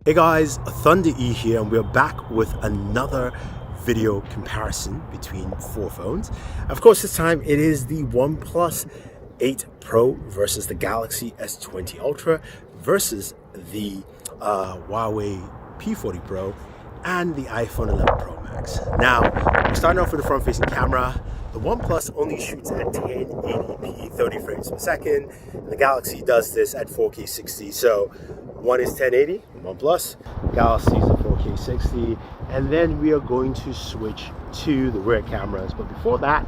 Hey guys, Thunder E here, and we're back with another video comparison between four phones. Of course, this time it is the OnePlus 8 Pro versus the Galaxy S20 Ultra versus the Huawei P40 Pro and the iPhone 11 Pro Max. Now, we're starting off with the front-facing camera. The OnePlus only shoots at 1080p, 30 frames per second. And the Galaxy does this at 4K 60. So one is 1080, OnePlus, Galaxy is a 4K 60. And then we are going to switch to the rear cameras. But before that,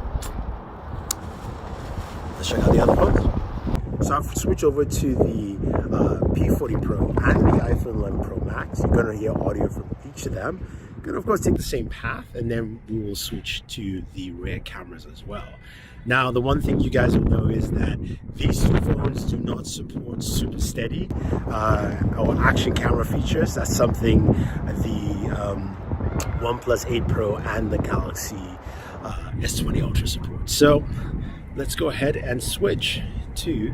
let's check out the other phones. So I'll switch over to the P40 Pro and the iPhone 11 Pro Max. You're going to hear audio from each of them. Going to, of course, take the same path, and then we will switch to the rear cameras as well. Now, the one thing you guys will know is that these two phones do not support super steady or action camera features. That's something the OnePlus 8 Pro and the Galaxy S20 Ultra support. So let's go ahead and switch to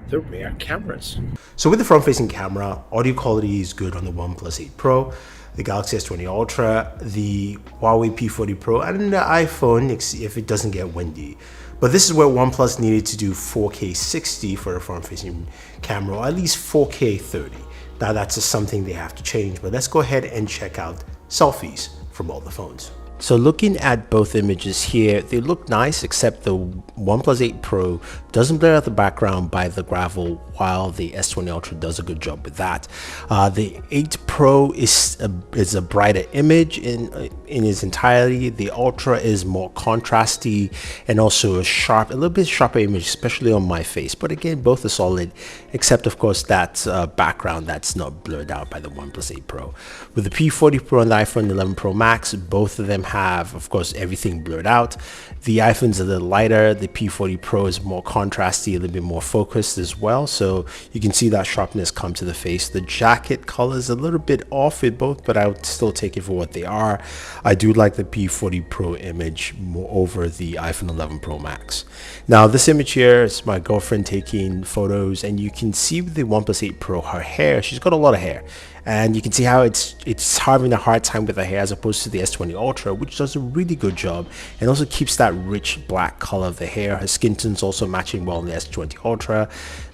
the rear cameras. So with the front-facing camera, audio quality is good on the OnePlus 8 Pro, the Galaxy S20 Ultra, the Huawei P40 Pro, and the iPhone if it doesn't get windy. But this is where OnePlus needed to do 4K 60 for a front-facing camera, or at least 4K 30. Now that's just something they have to change, but let's go ahead and check out selfies from all the phones. So looking at both images here, they look nice, except the OnePlus 8 Pro doesn't blur out the background by the gravel, while the S20 Ultra does a good job with that. The 8 Pro is a brighter image in its entirety. The Ultra is more contrasty and also a little bit sharper image, especially on my face. But again, both are solid, except of course that background that's not blurred out by the OnePlus 8 Pro. With the P40 Pro and the iPhone 11 Pro Max, both of them have, of course, everything blurred out. The iPhone's a little lighter. The P40 Pro is more contrasty, a little bit more focused as well. So you can see that sharpness come to the face. The jacket color is a little bit off with both, but I would still take it for what they are. I do like the P40 Pro image more over the iPhone 11 Pro Max. Now this image here is my girlfriend taking photos, and you can see with the OnePlus 8 Pro, her hair, she's got a lot of hair. And you can see how it's having a hard time with the hair as opposed to the S20 Ultra, which does a really good job and also keeps that rich black color of the hair. Her skin tone's also matching well in the S20 Ultra.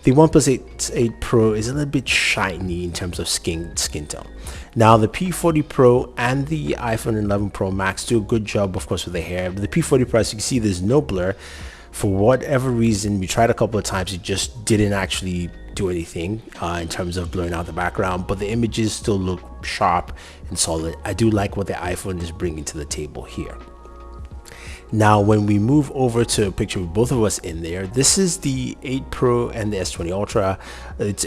The OnePlus 8 Pro is a little bit shiny in terms of skin tone. Now the P40 Pro and the iPhone 11 Pro Max do a good job, of course, with the hair. But the P40 Pro, as you can see, there's no blur. For whatever reason, we tried a couple of times, it just didn't actually do anything in terms of blurring out the background, but the images still look sharp and solid. I do like what the iPhone is bringing to the table here. Now, when we move over to a picture with both of us in there, this is the 8 Pro and the S20 Ultra.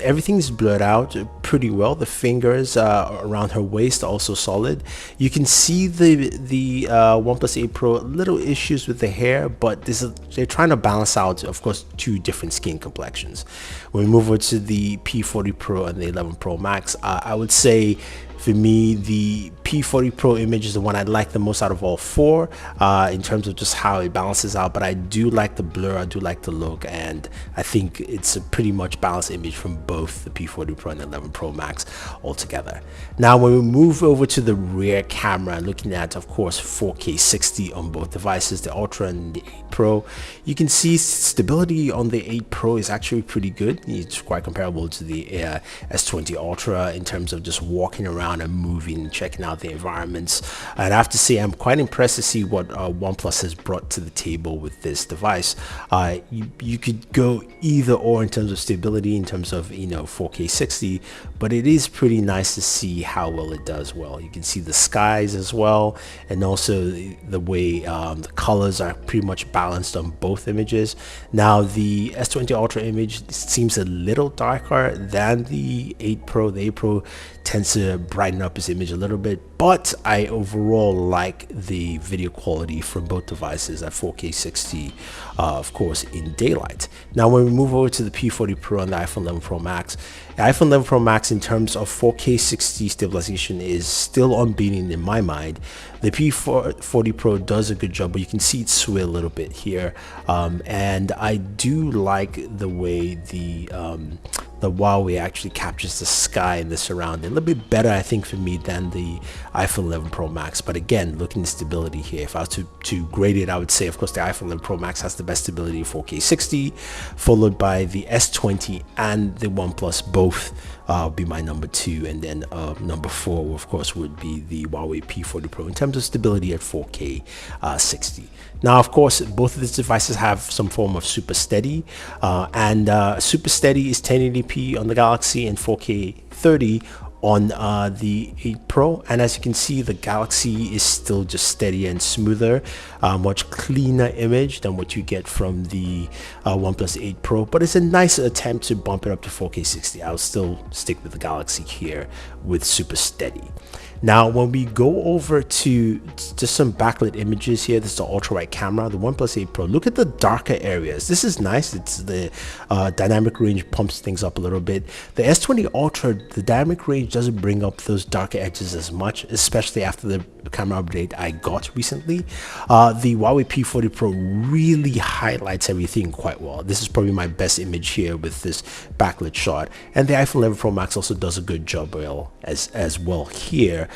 Everything's blurred out pretty well. The fingers around her waist are also solid. You can see the OnePlus 8 Pro, little issues with the hair, but they're trying to balance out, of course, two different skin complexions. When we move over to the P40 Pro and the 11 Pro Max, I would say, for me, the P40 Pro image is the one I like the most out of all four in terms of just how it balances out. But I do like the blur, I do like the look, and I think it's a pretty much balanced image from both the P40 Pro and the 11 Pro Max altogether. Now, when we move over to the rear camera, looking at, of course, 4K 60 on both devices, the Ultra and the 8 Pro, you can see stability on the 8 Pro is actually pretty good. It's quite comparable to the S20 Ultra in terms of just walking around and moving and checking out the environments. And I have to say, I'm quite impressed to see what OnePlus has brought to the table with this device. You could go either or in terms of stability, in terms of 4K 60, but it is pretty nice to see how well it does well. You can see the skies as well, and also the way the colors are pretty much balanced on both images. Now the S20 Ultra image seems a little darker than the 8 Pro. The 8 Pro tends to brighten up its image a little bit, but I overall like the video quality from both devices at 4K 60, of course, in daylight. Now, when we move over to the P40 Pro and the iPhone 11 Pro Max, the iPhone 11 Pro Max in terms of 4K 60 stabilization is still unbeaten in my mind. The P40 Pro does a good job, but you can see it sway a little bit here, and I do like the way the Huawei actually captures the sky and the surrounding a little bit better, I think, for me than the iPhone 11 Pro Max. But again, looking at stability here, if I was to grade it, I would say, of course, the iPhone 11 Pro Max has the best stability, 4K 60, followed by the S20 and the OnePlus. Both be my number 2, and then number 4, of course, would be the Huawei P40 Pro in terms of stability at 4K 60. Now, of course, both of these devices have some form of super steady, and super steady is 1080p on the Galaxy and 4K 30 on the 8 Pro. And as you can see, the Galaxy is still just steadier and smoother, much cleaner image than what you get from the OnePlus 8 Pro, but it's a nice attempt to bump it up to 4K 60. I'll still stick with the Galaxy here with super steady. Now, when we go over to just some backlit images here, this is the ultra wide camera, the OnePlus 8 Pro. Look at the darker areas. This is nice. It's the dynamic range pumps things up a little bit. The S20 Ultra, the dynamic range doesn't bring up those darker edges as much, especially after the camera update I got recently. The Huawei P40 Pro really highlights everything quite well. This is probably my best image here with this backlit shot, and the iPhone 11 Pro Max also does a good job as well here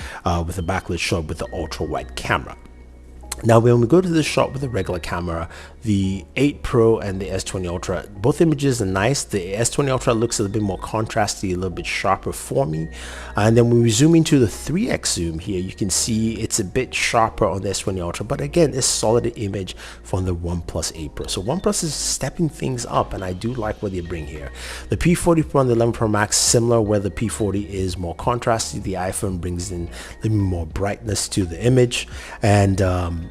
with a backlit shot with the ultra wide camera. Now, when we go to the shot with the regular camera, the 8 Pro and the S20 Ultra, both images are nice. The S20 Ultra looks a little bit more contrasty, a little bit sharper for me. And then when we zoom into the 3x zoom here, you can see it's a bit sharper on the S20 Ultra, but again, it's solid image from the OnePlus 8 Pro. So OnePlus is stepping things up, and I do like what they bring here. The P40 Pro and the 11 Pro Max, similar, where the P40 is more contrasty. The iPhone brings in a little bit more brightness to the image, and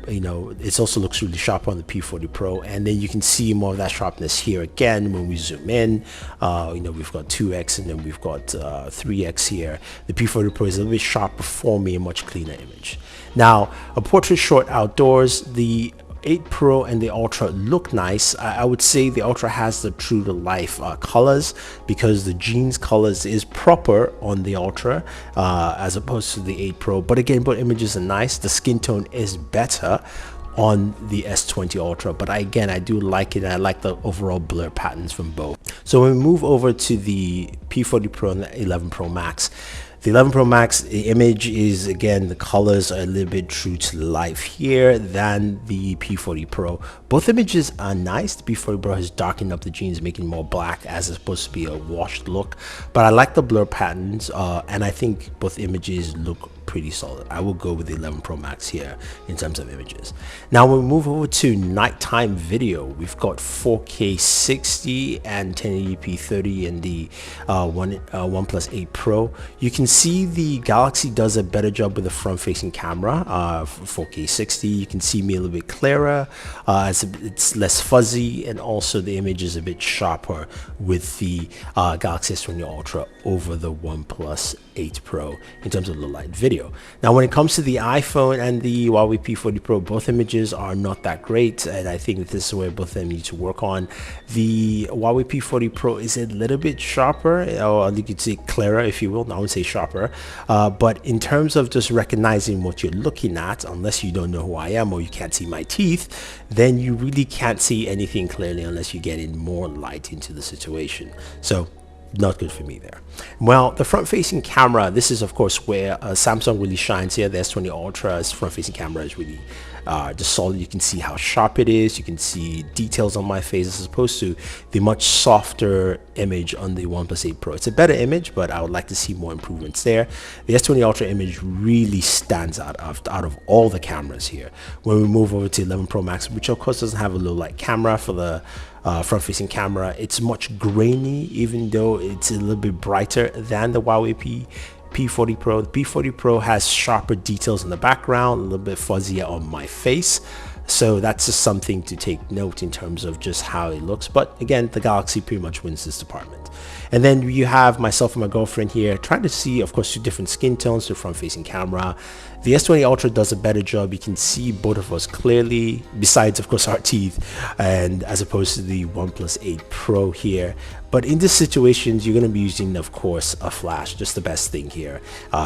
you know, it also looks really sharp on the P40 Pro, and then you can see more of that sharpness here again when we zoom in. You know, we've got 2x and then we've got 3x here. The P40 Pro is a little bit sharper for me, a much cleaner image. Now, a portrait shot outdoors, the 8 Pro and the Ultra look nice. I would say the Ultra has the true to life colors, because the jeans colors is proper on the Ultra as opposed to the 8 Pro. But again, both images are nice. The skin tone is better on the S20 Ultra, but I do like it, and I like the overall blur patterns from both. So when we move over to the P40 Pro and the 11 Pro Max, the 11 Pro Max, the image is, again, the colors are a little bit true to life here than the P40 Pro. Both images are nice. The P40 Pro has darkened up the jeans, making it more black as it's supposed to be a washed look. But I like the blur patterns, and I think both images look pretty solid. I will go with the 11 Pro Max here in terms of images. Now, when we move over to nighttime video, we've got 4K 60 and 1080p 30 in the OnePlus 8 Pro. You can see the Galaxy does a better job with the front-facing camera for 4K 60. You can see me a little bit clearer. It's less fuzzy, and also the image is a bit sharper with the Galaxy S20 Ultra over the OnePlus 8 Pro in terms of low light video. Now, when it comes to the iPhone and the Huawei P40 Pro, both images are not that great, and I think this is where both of them need to work on. The Huawei P40 Pro is a little bit sharper, or you could say clearer, if you will. I would say sharper, but in terms of just recognizing what you're looking at, unless you don't know who I am or you can't see my teeth, then you really can't see anything clearly unless you get in more light into the situation. So not good for me there. Well, the front-facing camera, this is of course where Samsung really shines here. The S20 Ultra's front-facing camera is really just solid. You can see how sharp it is. You can see details on my face as opposed to the much softer image on the OnePlus 8 Pro. It's a better image, but I would like to see more improvements there. The S20 Ultra image really stands out of all the cameras here. When we move over to 11 Pro Max, which of course doesn't have a low light camera for the front-facing camera, it's much grainy, even though it's a little bit brighter than the Huawei P40 Pro. The P40 Pro has sharper details in the background, a little bit fuzzier on my face. So that's just something to take note in terms of just how it looks. But again, the Galaxy pretty much wins this department. And then you have myself and my girlfriend here trying to see, of course, 2 different skin tones, the front facing camera. The S20 Ultra does a better job. You can see both of us clearly, besides of course our teeth, and as opposed to the OnePlus 8 Pro here. But in these situations, you're going to be using, of course, a flash, just the best thing here,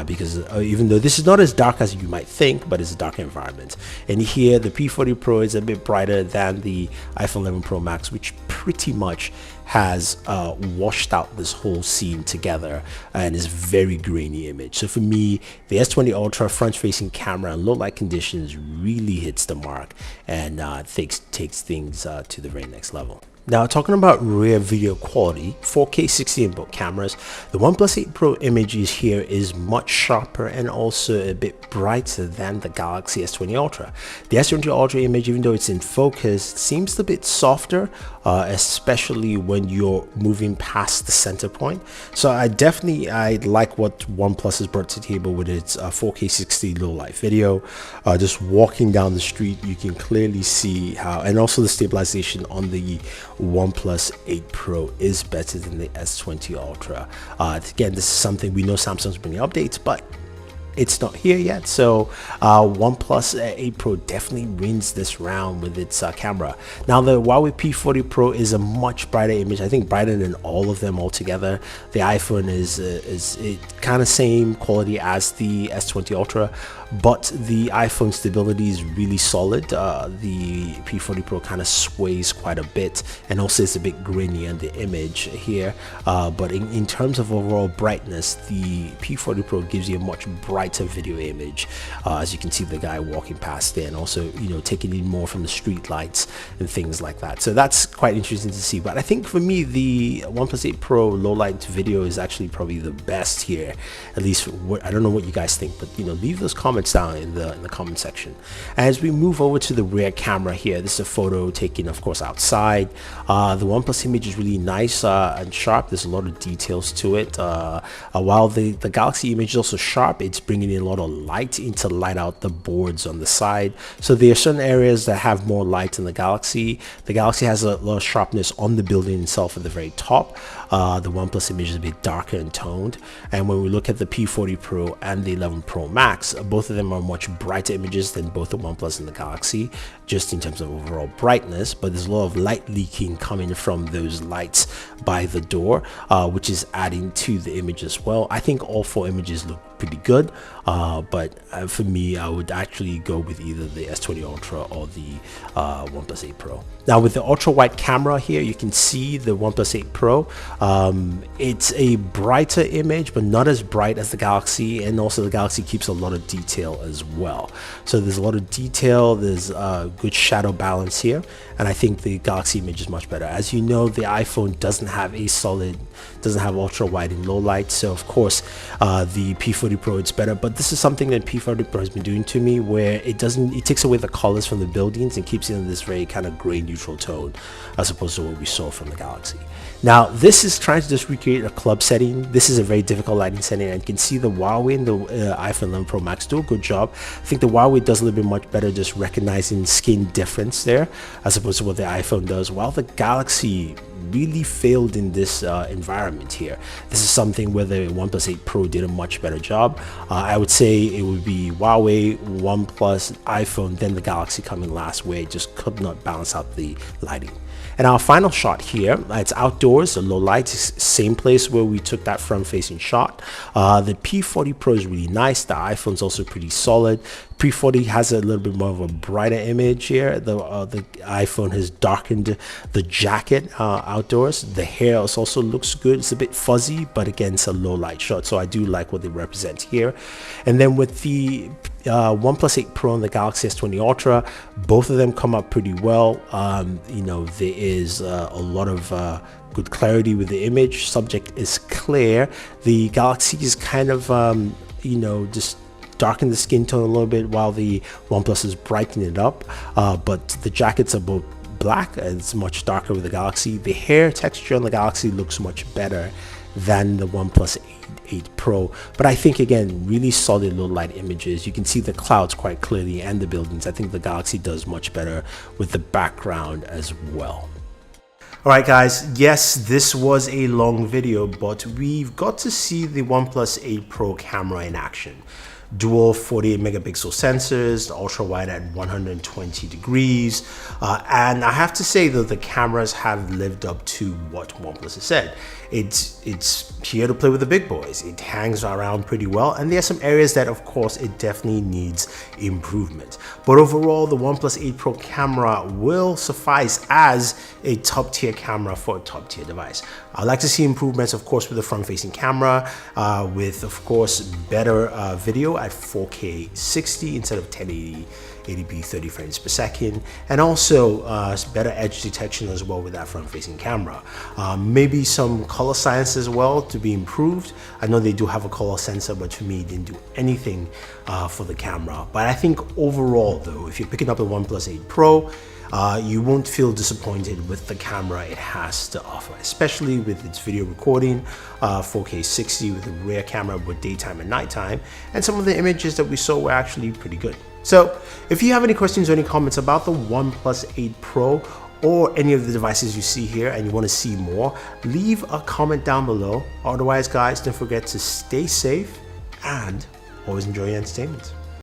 because even though this is not as dark as you might think, but it's a dark environment. And here, the P40 Pro is a bit brighter than the iPhone 11 Pro Max, which pretty much has washed out this whole scene together and is very grainy image. So for me, the S20 Ultra front-facing camera in low light conditions really hits the mark and takes things to the very next level. Now, talking about rear video quality, 4K 60 in both cameras, the OnePlus 8 Pro images here is much sharper and also a bit brighter than the Galaxy S20 Ultra. The S20 Ultra image, even though it's in focus, seems a bit softer, especially when you're moving past the center point. So I like what OnePlus has brought to the table with its 4K 60 low light video. Just walking down the street, you can clearly see how, and also the stabilization on the OnePlus 8 Pro is better than the S20 Ultra. Again, this is something we know Samsung's bringing updates, but it's not here yet. So OnePlus 8 Pro definitely wins this round with its camera. Now, the Huawei P40 Pro is a much brighter image. I think brighter than all of them altogether. The iPhone is kind of same quality as the S20 Ultra, but the iPhone stability is really solid. The P40 Pro kind of sways quite a bit, and also it's a bit grainy on the image here. But in terms of overall brightness, the P40 Pro gives you a much brighter video image, as you can see the guy walking past there, and also taking in more from the street lights and things like that. So that's quite interesting to see. But I think for me, the OnePlus 8 Pro low light video is actually probably the best here. At least I don't know what you guys think, but leave those comments down in the comment section. As we move over to the rear camera here, this is a photo taken, of course, outside. The OnePlus image is really nice and sharp. There's a lot of details to it. While the Galaxy image is also sharp, it's bringing in a lot of light in to light out the boards on the side. So there are certain areas that have more light in the Galaxy. The Galaxy has a lot of sharpness on the building itself at the very top. The OnePlus image is a bit darker and toned. And when we look at the P40 Pro and the 11 Pro Max, both of them are much brighter images than both the OnePlus and the Galaxy, just in terms of overall brightness. But there's a lot of light leaking coming from those lights by the door, which is adding to the image as well. I think all 4 images look pretty good, but for me, I would actually go with either the S20 Ultra or the OnePlus 8 Pro. Now, with the ultra wide camera here, you can see the OnePlus 8 Pro. It's a brighter image, but not as bright as the Galaxy, and also the Galaxy keeps a lot of detail as well. So there's a lot of detail, there's good shadow balance here, and I think the Galaxy image is much better. As you know, the iPhone doesn't have ultra wide and low light, so of course the P40 Pro it's better. But this is something that P40 Pro has been doing to me, where it takes away the colors from the buildings and keeps it in this very kind of gray neutral tone, as opposed to what we saw from the Galaxy. Now, this is trying to just recreate a club setting. This is a very difficult lighting setting, and you can see the Huawei and the iPhone 11 Pro Max do a good job. I think the Huawei does a little bit much better just recognizing skin difference there, as opposed to what the iPhone does, while the Galaxy really failed in this environment here. This is something where the OnePlus 8 Pro did a much better job. I would say it would be Huawei, OnePlus, iPhone, then the Galaxy coming last, where it just could not balance out the lighting. And our final shot here, it's outdoors, a low light, same place where we took that front-facing shot. The P40 Pro is really nice. The iPhone's also pretty solid. P40 has a little bit more of a brighter image here. The iPhone has darkened the jacket outdoors. The hair also looks good. It's a bit fuzzy, but again, it's a low light shot, so I do like what they represent here. And then with the OnePlus 8 Pro and the Galaxy S20 Ultra, both of them come up pretty well. There is a lot of good clarity with the image. Subject is clear. The Galaxy is kind of just darken the skin tone a little bit, while the OnePlus is brightening it up, but the jackets are both black and it's much darker with the Galaxy. The hair texture on the Galaxy looks much better than the OnePlus 8 Pro, but I think again, really solid low light images. You can see the clouds quite clearly and the buildings. I think the Galaxy does much better with the background as well. All right, guys, yes, this was a long video, but we've got to see the OnePlus 8 Pro camera in action. Dual 48 megapixel sensors, the ultra wide at 120 degrees. And I have to say that the cameras have lived up to what OnePlus has said. It's here to play with the big boys. It hangs around pretty well, and there are some areas that, of course, it definitely needs improvement. But overall, the OnePlus 8 Pro camera will suffice as a top-tier camera for a top-tier device. I'd like to see improvements, of course, with the front-facing camera, with, of course, better video at 4K 60 instead of 1080 80p 30 frames per second, and also better edge detection as well with that front-facing camera. Maybe some color science as well to be improved. I know they do have a color sensor, but to me it didn't do anything for the camera. But I think overall though, if you're picking up the OnePlus 8 Pro, you won't feel disappointed with the camera it has to offer, especially with its video recording, 4K 60 with a rear camera with daytime and nighttime, and some of the images that we saw were actually pretty good. So if you have any questions or any comments about the OnePlus 8 Pro or any of the devices you see here and you want to see more, leave a comment down below. Otherwise, guys, don't forget to stay safe and always enjoy your entertainment.